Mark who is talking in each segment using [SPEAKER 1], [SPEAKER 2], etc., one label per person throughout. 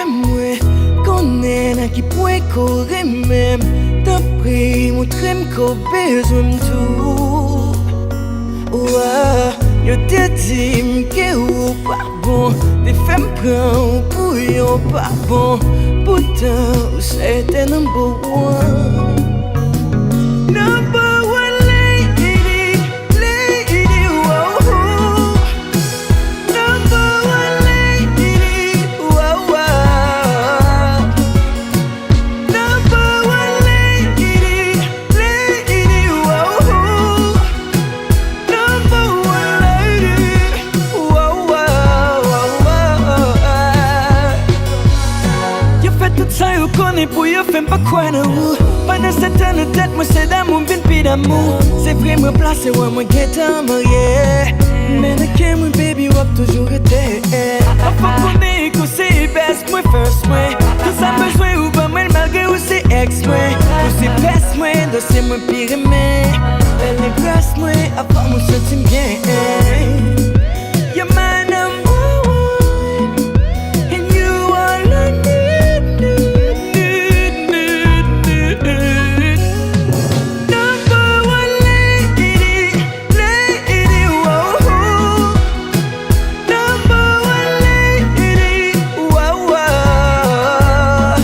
[SPEAKER 1] moi, qu'on est là qui pourrait courir même. T'as pris, montre-moi qu'on a besoin de tout. Ouais, yo te dit que ou pas bon, des femmes prennent pour yo pas bon. Pourtant, c'était number one. Number one lady, lady, wow. Number one lady, wow, wow. Number one lady, lady, wow. Number one lady, wow, wow, wow. You fait tout ça, you connais pour you, fais pas quoi de vous. Pendant cette année tête, moi c'est d'amour, vine pis d'amour. C'est vrai, moi placé, ouais, moi get à marier. Mais le que moi, baby, wap toujours été. Enfin qu'on est que c'est best, moi first, moi. Tout ça besoin ou pas mal, malgré ou c'est ex, moi. Ou c'est best, moi, de c'est moi pire, mais elle est grasse, moi, à part moi, je t'aime bien. You're my number one, and you are the need. Number one lady, lady, wow. Number one lady, wow, wow.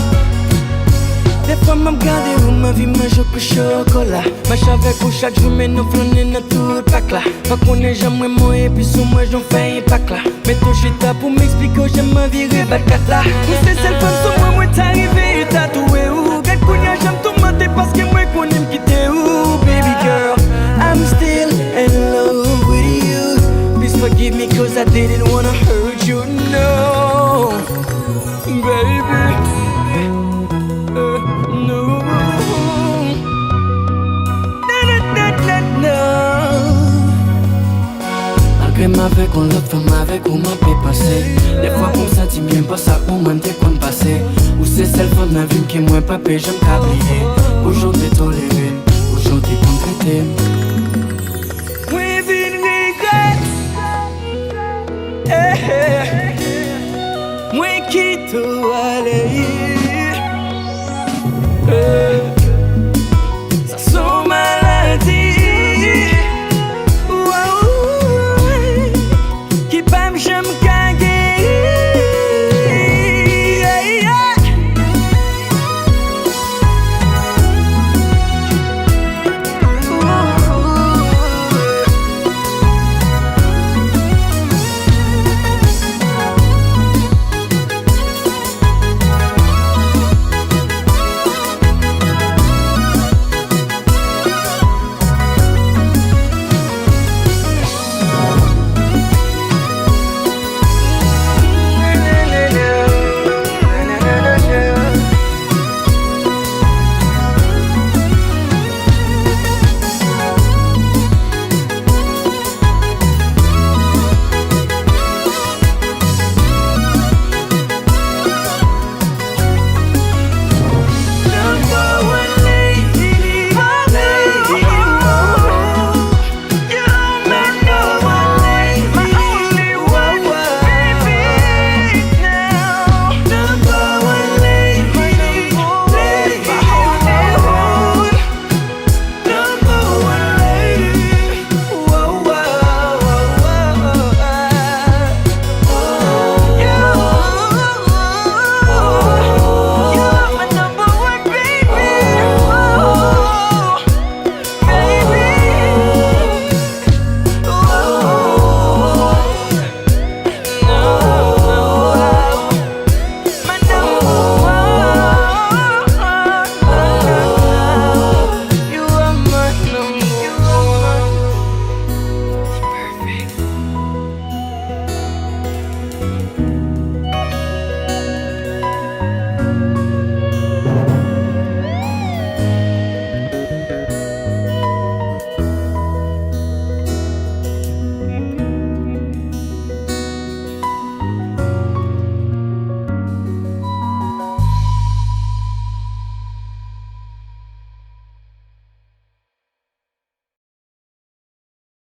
[SPEAKER 1] Des fois m'a regardé où ma vie m'a joué au chocolat. Marche avec vous chaque jour mais nous flânons dans tout pack là. Pas qu'on est jamais moi et puis sous moi j'en fais un pack là. Mais toi j'suis là pour m'expliquer que j'aime ma vie rebâcat là. Où c'est celle femme sur moi, moi t'arrivé et tatoué où. Quel cognac j'aime tout mater parce que moi qu'on aime quitter où. Baby girl, I'm still in love with you. Please forgive me cause I didn't wanna hurt you, no. Baby, no. Malgré ma veille qu'on l'autre femme avec où m'a fait passer. Des fois pour ça tu bien pas ça ou même t'es qu'on passé. Ou c'est celle femme la vie qui moi pas paix j'aime qu'ablier. Aujourd'hui toléré, aujourd'hui qu'on traité. With in regret, moi qui tout